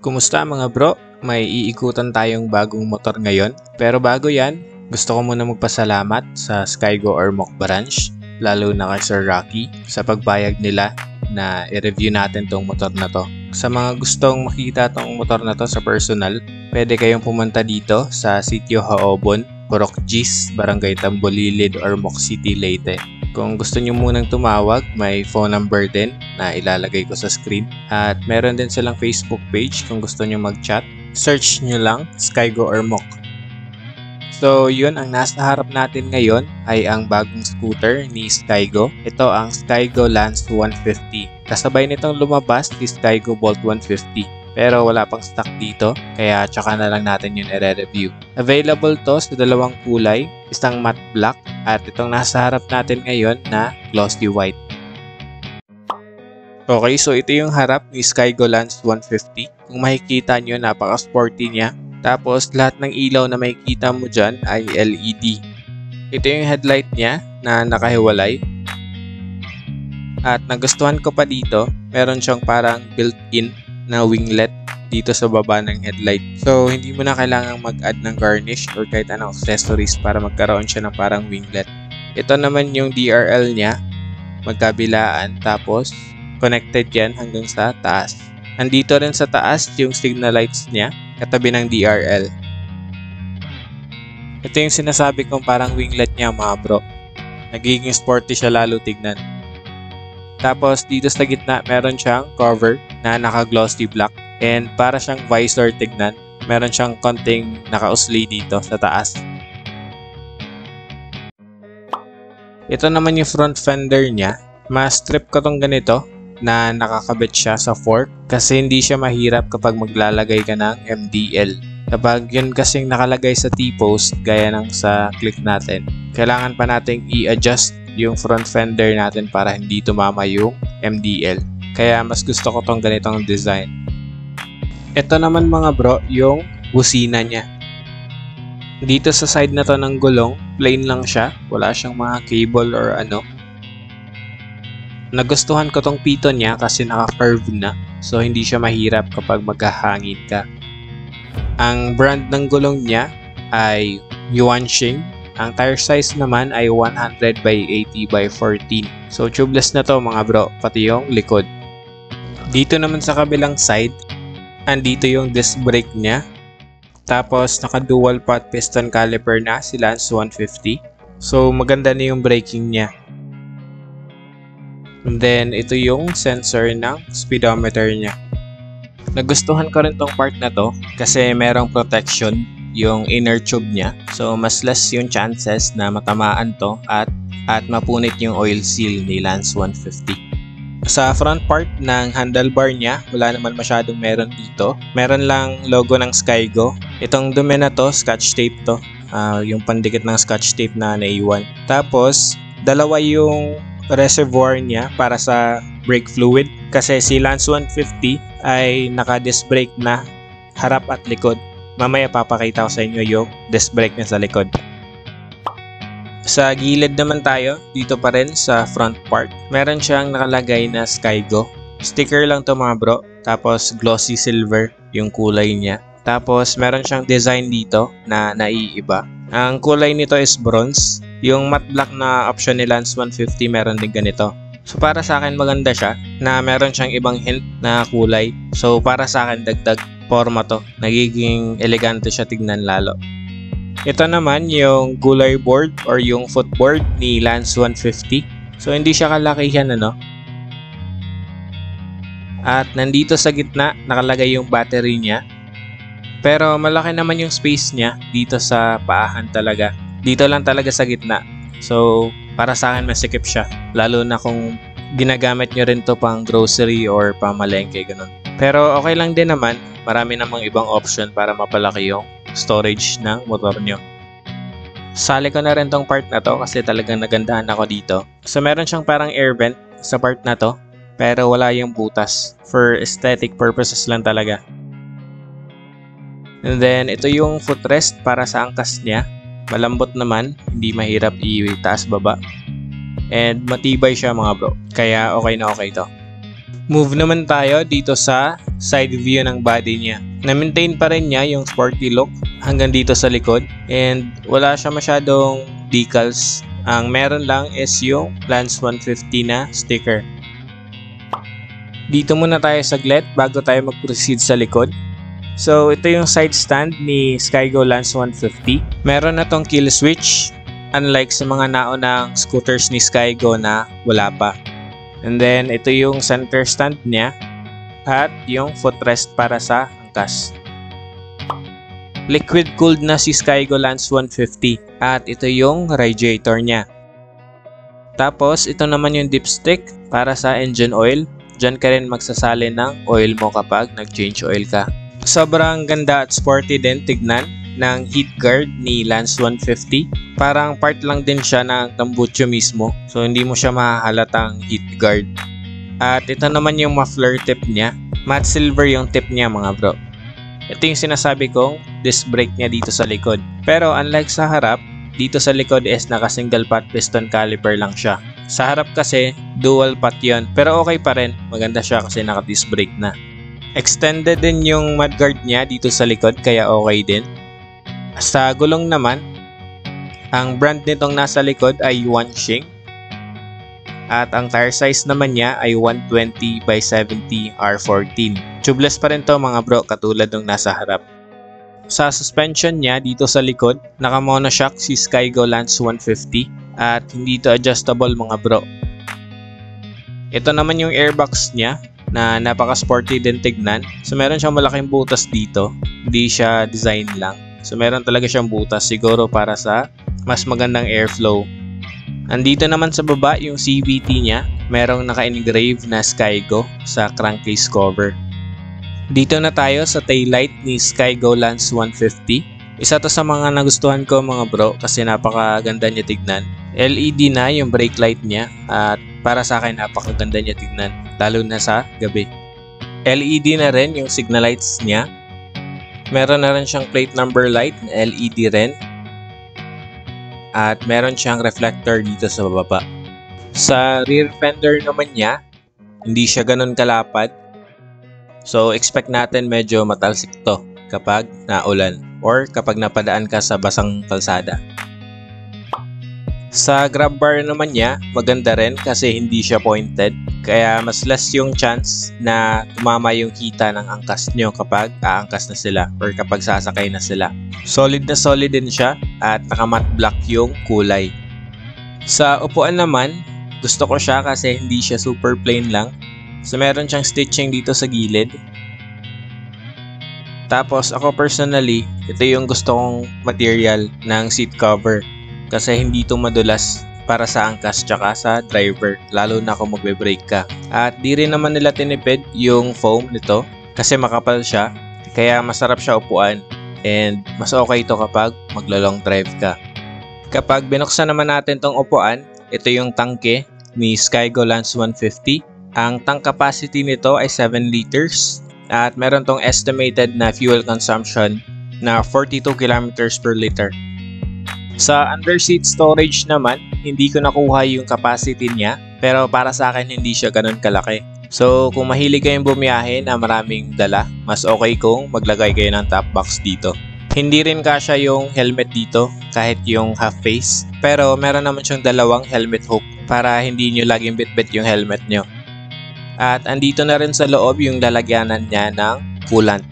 Kumusta mga bro? May iikutan tayong bagong motor ngayon. Pero bago yan, gusto ko muna magpasalamat sa Skygo Ormoc Branch, lalo na kay Sir Rocky, sa pagbayag nila na i-review natin tong motor na to. Sa mga gustong makita tong motor na to sa personal, pwede kayong pumunta dito sa Sitio Haobon, Purok Gis, Barangay Tambolilid, Ormoc City, Leyte. Kung gusto nyo munang tumawag, may phone number din na ilalagay ko sa screen. At meron din silang Facebook page kung gusto nyo mag-chat. Search nyo lang, Skygo Ormoc. So yun, ang nasa harap natin ngayon ay ang bagong scooter ni Skygo. Ito ang Skygo Lance 150. Kasabay nitong lumabas si Skygo Bolt 150. Pero wala pang stock dito, kaya tsaka na lang natin yun i-review. Available to sa dalawang kulay, isang matte black at itong nasa harap natin ngayon na glossy white. Okay, so ito yung harap ni Skygo Lance 150. Kung makikita nyo, napaka-sporty niya. Tapos lahat ng ilaw na makikita mo dyan ay LED. Ito yung headlight niya na nakahiwalay. At nagustuhan ko pa dito, meron siyang parang built-in na winglet dito sa baba ng headlight. So, hindi mo na kailangang mag-add ng garnish or kahit anong accessories para magkaroon siya ng parang winglet. Ito naman yung DRL niya, magkabilaan, tapos connected yan hanggang sa taas. Andito rin sa taas yung signal lights niya, katabi ng DRL. Ito yung sinasabi kong parang winglet niya mga bro. Nagiging sporty siya lalo tignan. Tapos dito sa gitna meron siyang cover na naka-glossy black and para siyang visor tignan. Meron siyang konting naka-usli dito sa taas. Ito naman yung front fender niya. Mas trip ko tong ganito na nakakabit siya sa fork kasi hindi siya mahirap kapag maglalagay ka ng MDL. Kapag yun kasing nakalagay sa T-post gaya ng sa click natin, kailangan pa nating i-adjust yung front fender natin para hindi tumama yung MDL. Kaya mas gusto ko tong ganitong design. Ito naman mga bro, yung busina niya. Dito sa side na to ng gulong, plain lang siya. Wala siyang mga cable or ano. Nagustuhan ko tong piton niya kasi naka-curve na. So hindi siya mahirap kapag maghahangin ka. Ang brand ng gulong niya ay Yuanxing. Ang tire size naman ay 100 by 80 by 14. So tubeless na to mga bro, pati yung likod. Dito naman sa kabilang side, andito yung disc brake niya. Tapos naka dual pot piston caliper na si Lance 150. So maganda na yung braking niya. And then ito yung sensor ng speedometer niya. Nagustuhan ko rin tong part na to kasi merong protection yung inner tube niya. So mas less yung chances na matamaan to at mapunit yung oil seal ni Lance 150. Sa front part ng handlebar niya, wala naman masyadong meron dito. Meron lang logo ng Skygo. Itong dumi na to, scotch tape to. Yung pandikit ng scotch tape na naiwan. Tapos, dalawa yung reservoir niya para sa brake fluid. Kasi si Lance 150 ay naka-disc brake na harap at likod. Mamaya papakita ko sa inyo yung disc brake niya sa likod. Sa gilid naman tayo, dito pa rin sa front part. Meron siyang nakalagay na Skygo. Sticker lang to mga bro. Tapos glossy silver yung kulay niya. Tapos meron siyang design dito na naiiba. Ang kulay nito is bronze. Yung matte black na option ni Lance 150 meron din ganito. So para sa akin maganda siya na meron siyang ibang hint na kulay. So para sa akin dagdag forma to. Nagiging elegante siya tignan lalo. Ito naman yung gulay board or yung footboard ni Lance 150. So hindi siya kalakihan ano. At nandito sa gitna nakalagay yung battery niya. Pero malaki naman yung space niya dito sa paahan talaga. Dito lang talaga sa gitna. So para sa akin masikip siya. Lalo na kung ginagamit nyo rin to pang grocery or pamalengke ganun. Pero okay lang din naman. Marami namang ibang option para mapalaki yung storage ng motor nyo. Sali ko na rin tong part na to kasi talagang nagandahan ako dito. So meron siyang parang air vent sa part na to. Pero wala yung butas. For aesthetic purposes lang talaga. And then ito yung footrest para sa angkas niya. Malambot naman. Hindi mahirap itaas baba. And matibay siya mga bro. Kaya okay na okay to. Move naman tayo dito sa side view ng body niya. Na-maintain pa rin niya yung sporty look hanggang dito sa likod and wala siya masyadong decals. Ang meron lang is yung Lance 150 na sticker. Dito muna tayo saglit bago tayo mag-proceed sa likod. So ito yung side stand ni Skygo Lance 150. Meron na tong kill switch unlike sa mga naunang scooters ni Skygo na wala pa. And then, ito yung center stand niya at yung footrest para sa angkas. Liquid cooled na si Skygo Lance 150 at ito yung radiator niya. Tapos, ito naman yung dipstick para sa engine oil. Diyan ka rin magsasali ng oil mo kapag nag-change oil ka. Sobrang ganda at sporty din tignan ng heat guard ni Lance 150. Parang part lang din siya ng tambucho mismo. So hindi mo siya mahahalatang heat guard. At ito naman yung muffler tip niya. Matte silver yung tip niya mga bro. Ito yung sinasabi kong disc brake niya dito sa likod. Pero unlike sa harap, dito sa likod is naka single pot piston caliper lang siya. Sa harap kasi dual pot yon. Pero okay pa rin. Maganda siya kasi naka disc brake na. Extended din yung mudguard niya dito sa likod kaya okay din. Sa gulong naman, ang brand nitong nasa likod ay Wansheng. At ang tire size naman niya ay 120 by 70 R14. Tubeless pa rin to mga bro katulad ng nasa harap. Sa suspension niya dito sa likod, naka monoshock si Skygo Lance 150 at hindi to adjustable mga bro. Ito naman yung airbox niya na napaka-sporty din tignan. So meron siyang malaking butas dito, hindi siya design lang. So meron talaga siyang butas siguro para sa mas magandang airflow. Andito naman sa baba yung CVT niya. Merong naka-engrave na Skygo sa crankcase cover. Dito na tayo sa taillight ni Skygo Lance 150. Isa to sa mga nagustuhan ko mga bro kasi napakaganda niya tignan. LED na yung brake light niya at para sa akin napakaganda niya tignan lalo na sa gabi. LED na rin yung signal lights niya. Meron na rin siyang plate number light na LED rin. At meron siyang reflector dito sa baba. Sa rear fender naman niya, hindi siya ganun kalapad. So expect natin medyo matalsik to kapag naulan or kapag napadaan ka sa basang kalsada. Sa grab bar naman niya, maganda rin kasi hindi siya pointed. Kaya mas less yung chance na tumama yung hita ng angkas nyo kapag aangkas na sila or kapag sasakay na sila. Solid na solid din siya at naka-matte black yung kulay. Sa upuan naman, gusto ko siya kasi hindi siya super plain lang. So meron siyang stitching dito sa gilid. Tapos ako personally, ito yung gusto kong material ng seat cover. Kasi hindi ito madulas para sa angkas tsaka sa driver, lalo na kung magbe-brake ka. At di rin naman nila tinipid yung foam nito kasi makapal siya, kaya masarap siya upuan and mas okay ito kapag maglo-long drive ka. Kapag binuksan naman natin tong upuan, ito yung tangke ni Skygo Lance 150. Ang tank capacity nito ay 7 liters at meron tong estimated na fuel consumption na 42 kilometers per liter. Sa underseat storage naman, hindi ko nakuha yung capacity niya pero para sa akin hindi siya ganun kalaki. So kung mahilig kayong bumiyahe na maraming dala, mas okay kung maglagay kayo ng top box dito. Hindi rin kasya yung helmet dito kahit yung half face pero meron naman siyang dalawang helmet hook para hindi nyo laging bitbit yung helmet nyo. At andito na rin sa loob yung lalagyanan niya ng coolant.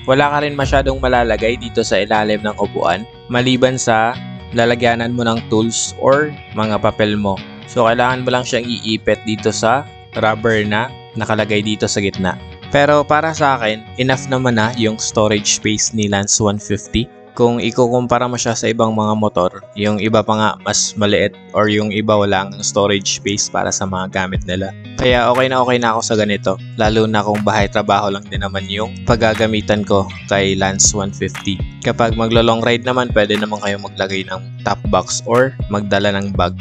Wala ka rin masyadong malalagay dito sa ilalim ng upuan maliban sa lalagyanan mo ng tools or mga papel mo. So kailangan mo lang siyang iipit dito sa rubber na nakalagay dito sa gitna. Pero para sa akin, enough naman na yung storage space ni Lance 150. Kung ikukumpara mo siya sa ibang mga motor, yung iba pa nga mas maliit or yung iba wala ang storage space para sa mga gamit nila. Kaya okay na ako sa ganito, lalo na kung bahay trabaho lang din naman yung paggagamitan ko kay Lance 150. Kapag maglo-long ride naman, pwede naman kayo maglagay ng top box or magdala ng bag.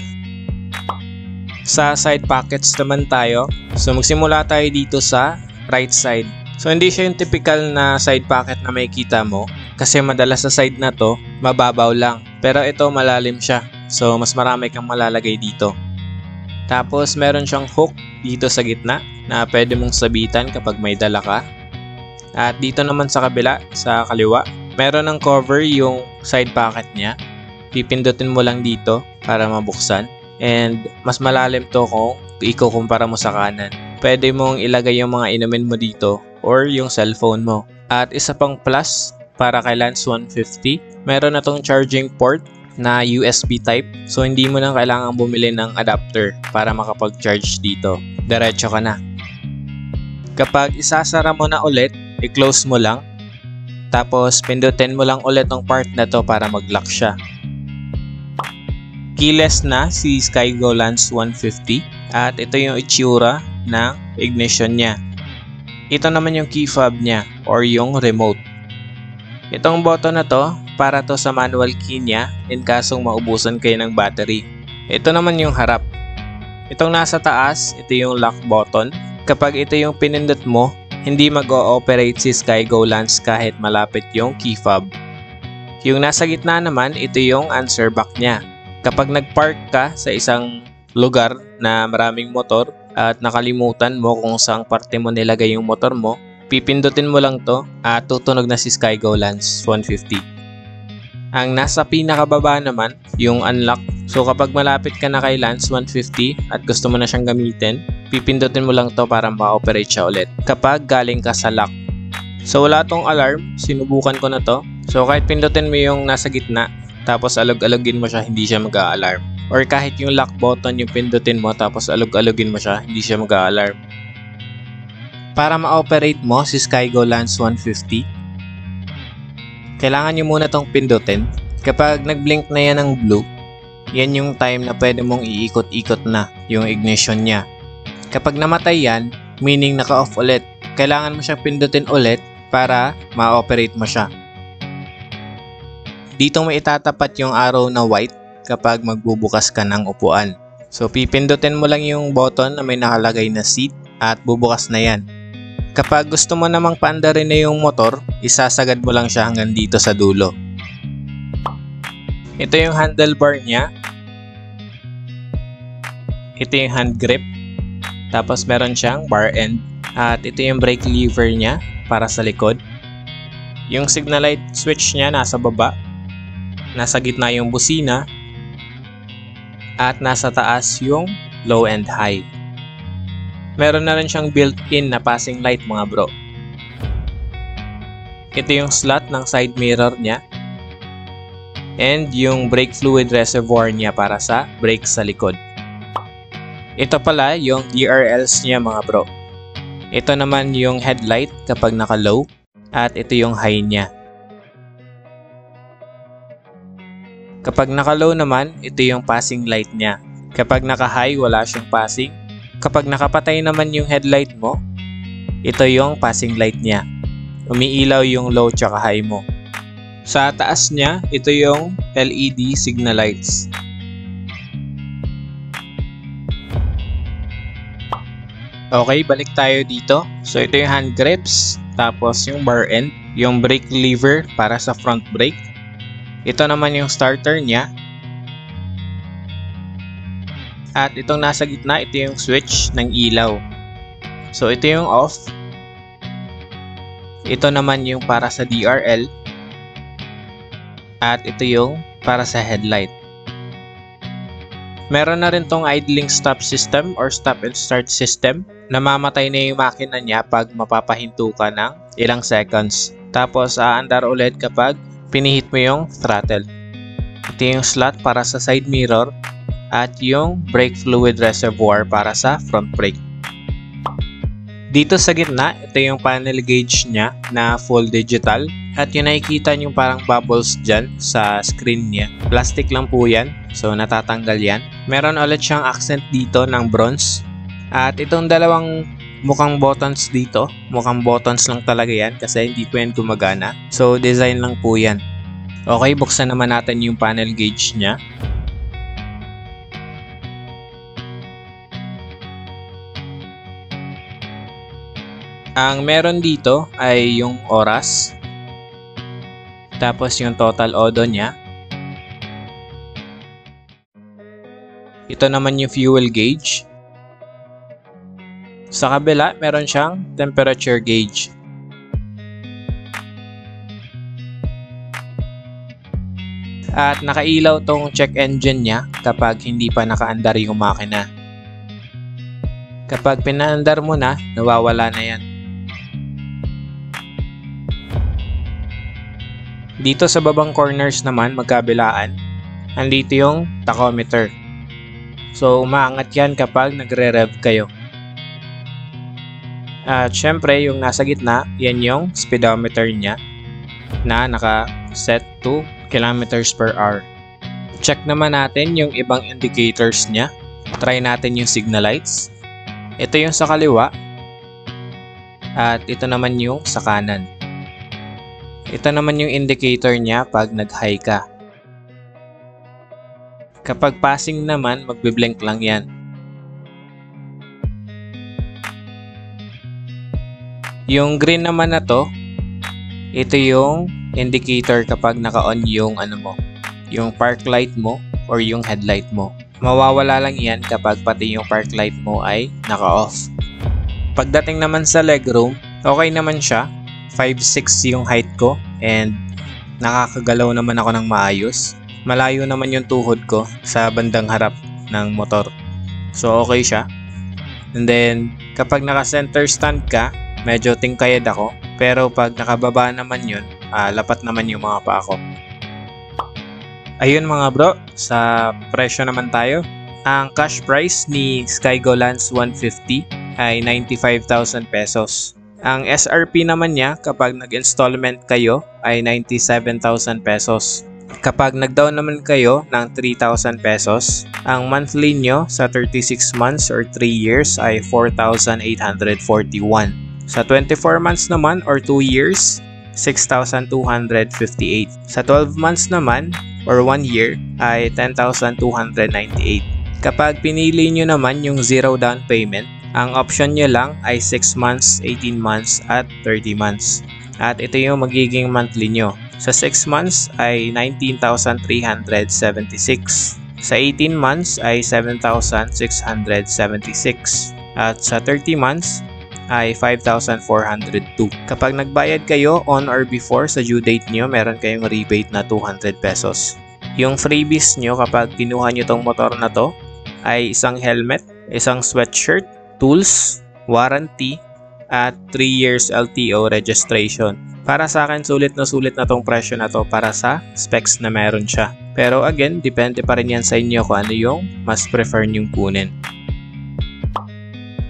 Sa side pockets naman tayo, so magsimula tayo dito sa right side. So hindi siya yung typical na side pocket na makikita mo kasi madalas sa side na to mababaw lang pero ito malalim siya so mas marami kang malalagay dito. Tapos meron siyang hook dito sa gitna na pwede mong sabitan kapag may dala ka. At dito naman sa kabila, sa kaliwa, meron ng cover yung side pocket niya. Pipindutin mo lang dito para mabuksan. And mas malalim to kung ikukumpara mo sa kanan. Pwede mong ilagay yung mga inumin mo dito or yung cellphone mo. At isa pang plus para kay Lance 150, meron na tong charging port na USB type. So hindi mo na kailangan bumili ng adapter para makapag-charge dito. Diretso ka na. Kapag isasara mo na ulit, i-close mo lang. Tapos pindutin mo lang ulit ng part na to para mag-lock siya. Keyless na si Skygo Lance 150 at ito yung itsura ng ignition niya. Ito naman yung key fob niya or yung remote. Itong button na to para to sa manual key niya in kasong maubusan kayo ng battery. Ito naman yung harap. Itong nasa taas, ito yung lock button. Kapag ito yung pinindot mo, hindi mag-ooperate si Skygo Lance kahit malapit yung key fob. Yung nasa gitna naman, ito yung answer back niya. Kapag nag-park ka sa isang lugar na maraming motor at nakalimutan mo kung saang parte mo nilagay yung motor mo, pipindutin mo lang to at tutunog na si Skygo Lance 150. Ang nasa pinakababa naman, yung unlock. So kapag malapit ka na kay Lance 150 at gusto mo na siyang gamitin, pipindutin mo lang to para ma-operate siya ulit kapag galing ka sa lock. So wala tong alarm, sinubukan ko na to. So kahit pindutin mo yung nasa gitna, tapos alog-alogin mo siya, hindi siya mag-a-alarm. Or kahit yung lock button yung pindutin mo tapos alog-alogin mo siya, hindi siya mag-a-alarm. Para ma-operate mo si Skygo Lance 150, kailangan nyo muna tong pindutin. Kapag nag-blink na yan ng blue, yan yung time na pwede mong iikot-ikot na yung ignition niya. Kapag namatay yan, meaning naka-off ulit, kailangan mo siyang pindutin ulit para ma-operate mo siya. Dito mo itatapat yung arrow na white kapag magbubukas ka ng upuan. So pipindutin mo lang yung button na may nakalagay na seat at bubukas na yan. Kapag gusto mo namang paandarin na yung motor, isasagad mo lang siya hanggang dito sa dulo. Ito yung handlebar niya. Ito yung hand grip. Tapos meron siyang bar end. At ito yung brake lever niya para sa likod. Yung signal light switch niya nasa baba. Nasa gitna yung busina at nasa taas yung low and high. Meron na rin siyang built-in na passing light mga bro. Ito yung slot ng side mirror niya and yung brake fluid reservoir niya para sa brake sa likod. Ito pala yung DRLs niya mga bro. Ito naman yung headlight kapag naka-low at ito yung high niya. Kapag naka-low naman, ito yung passing light niya. Kapag naka-high, wala siyang passing. Kapag nakapatay naman yung headlight mo, ito yung passing light niya. Umiilaw yung low tsaka high mo. Sa taas niya, ito yung LED signal lights. Okay, balik tayo dito. So ito yung hand grips, tapos yung bar end, yung brake lever para sa front brake. Ito naman yung starter niya. At itong nasa gitna, ito yung switch ng ilaw. So ito yung off. Ito naman yung para sa DRL. At ito yung para sa headlight. Meron na rin tong idling stop system or stop and start system. Namamatay na yung makina niya pag mapapahinto ka ng ilang seconds. Tapos aandar ulit kapag pinihit mo yung throttle. Ito yung slot para sa side mirror at yung brake fluid reservoir para sa front brake. Dito sa gitna, ito yung panel gauge niya na full digital at yung nakikita yung parang bubbles dyan sa screen niya. Plastic lang po yan, so natatanggal yan. Meron ulit siyang accent dito ng bronze at itong dalawang mukhang buttons dito, mukhang buttons lang talaga yan kasi hindi po yan gumagana. So design lang po yan. Okay, buksan naman natin yung panel gauge niya. Ang meron dito ay yung oras. Tapos yung total odo niya. Ito naman yung fuel gauge. Sa kabila, meron siyang temperature gauge. At nakailaw tong check engine niya kapag hindi pa nakaandar yung makina. Kapag pinaandar mo na, nawawala na yan. Dito sa babang corners naman, magkabilaan, andito yung tachometer. So, umaangat yan kapag nagre-rev kayo. At syempre, yung nasa gitna, yan yung speedometer niya na naka-set to kilometers per hour. Check naman natin yung ibang indicators niya. Try natin yung signal lights. Ito yung sa kaliwa. At ito naman yung sa kanan. Ito naman yung indicator niya pag nag-high ka. Kapag passing naman, magbe-blink lang yan. Yung green naman na to, ito yung indicator kapag naka-on yung yung park light mo or yung headlight mo. Mawawala lang yan kapag pati yung park light mo ay naka-off. Pagdating naman sa legroom, okay naman siya. 5'6" yung height ko and nakakagalaw naman ako ng maayos. Malayo naman yung tuhod ko sa bandang harap ng motor. So okay siya. And then kapag naka-center stand ka, medyo tingkayad ako. Pero pag nakababa naman yun, lapat naman yung mga paa ko. Ayun mga bro, sa presyo naman tayo. Ang cash price ni Skygo Lance 150 ay 95,000 pesos. Ang SRP naman niya kapag nag-installment kayo ay 97,000 pesos. Kapag nag-down naman kayo ng 3,000 pesos, ang monthly nyo sa 36 months or 3 years ay 4,841. Sa 24 months naman or 2 years, 6,258. Sa 12 months naman or 1 year ay 10,298. Kapag pinili nyo naman yung zero down payment, ang option nyo lang ay 6 months, 18 months at 30 months. At ito yung magiging monthly nyo. Sa 6 months ay 19,376. Sa 18 months ay 7,676. At sa 30 months ay 5,402. Kapag nagbayad kayo on or before sa due date nyo, meron kayong rebate na 200 pesos. Yung freebies nyo kapag kinuha nyo tong motor na to ay isang helmet, isang sweatshirt, tools, warranty, at 3 years LTO registration. Para sa akin, sulit na tong presyo na to para sa specs na meron siya. Pero again, depende pa rin yan sa inyo kung ano yung mas prefer nyong kunin.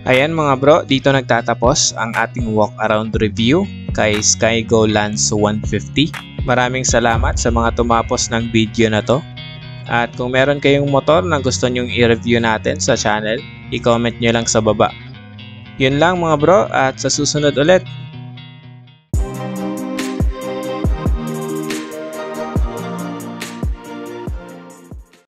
Ayan mga bro, dito nagtatapos ang ating walk around review kay Skygo Lance 150. Maraming salamat sa mga tumapos ng video na to. At kung meron kayong motor na gusto nyong i-review natin sa channel, i-comment nyo lang sa baba. Yun lang mga bro, at sa susunod ulit.